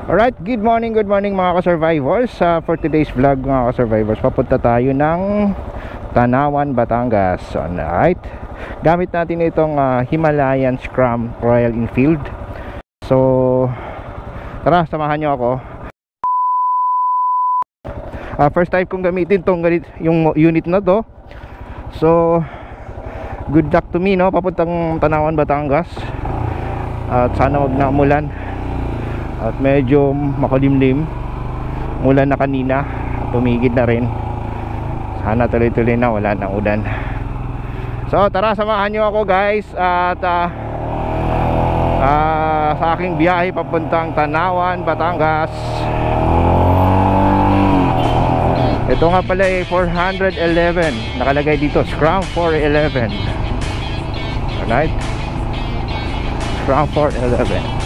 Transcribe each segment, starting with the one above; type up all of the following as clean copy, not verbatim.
Alright, good morning mga ka-survivors. For today's vlog mga ka-survivors, papunta tayo ng Tanawan, Batangas. Alright, gamit natin itong Himalayan Scrum Royal Enfield. So tara, samahan nyo ako. First time kong gamitin yung unit na to. So good luck to me, no? Papuntang Tanawan, Batangas. At sana wag na umulan. At medyo makulimlim. Ulan na kanina, tumigil na rin. Sana tuloy-tuloy na, wala nang ulan. So tara, samahan nyo ako guys. At sa aking biyahe papuntang Tanawan, Batangas. Ito nga pala ay 411. Nakalagay dito, Scrum 411. Alright, Scrum 411.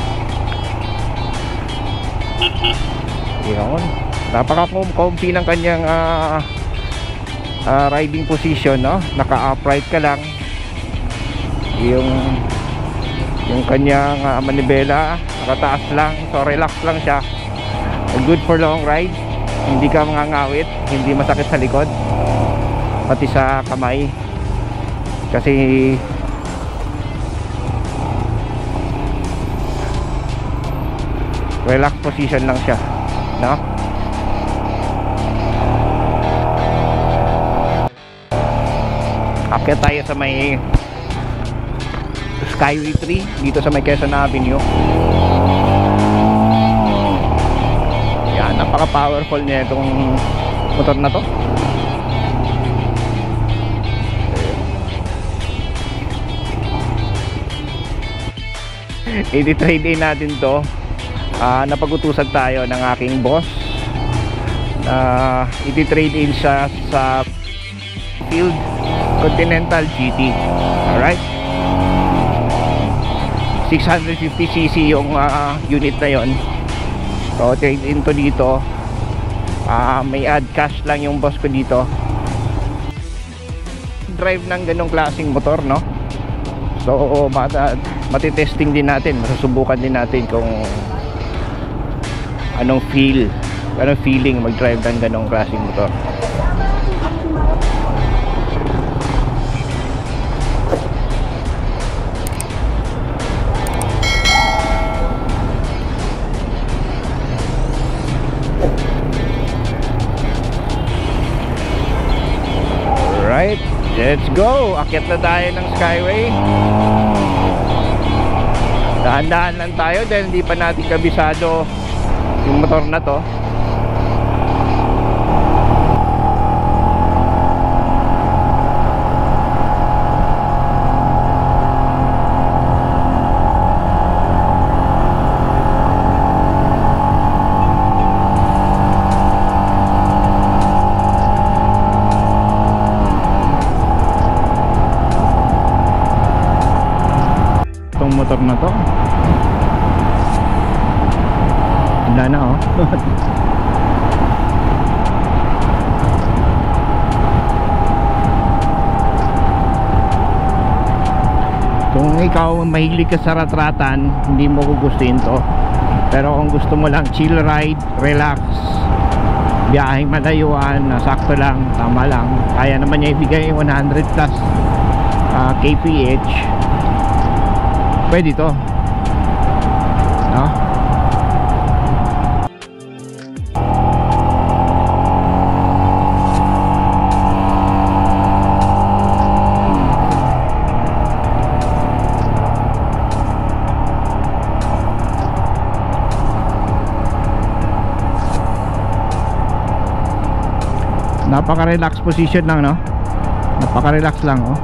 Yun, napaka-comfy ng kanyang riding position, no? Naka-upright ka lang. Yung kanyang manibela nakataas lang, so relax lang siya. Good for long ride. Hindi ka mangangawit, hindi masakit sa likod, pati sa kamay. Kasi relax position lang siya, no? Akyat tayo sa may Skyway 3 dito sa may Quezon Avenue. Yan, napaka powerful niya itong motor na to. I-trade in natin to. Napag-utusan tayo ng aking boss. I-trade in siya sa Field Continental GT. Alright, 650cc yung unit na yon. So trade in to dito. May add cash lang yung boss ko dito. Drive ng ganong klaseng motor, no? So matitesting din natin, masusubukan din natin kung anong feeling mag-drive ng ganong klaseng motor. Alright, let's go. Akyat na tayo ng Skyway. Dahan-dahan lang tayo dahil hindi pa natin kabisado yung motor na to. Itong motor na to, wala na, oh. Kung ikaw mahilig ka sa ratratan, hindi mo gugustuhin to. Pero kung gusto mo lang chill ride, relax, biyaheng malayuan, sakto lang, tama lang, kaya naman niya ibigay 100 plus kph, pwede to, no? Napaka-relax position lang, no? Napaka-relax lang, oh.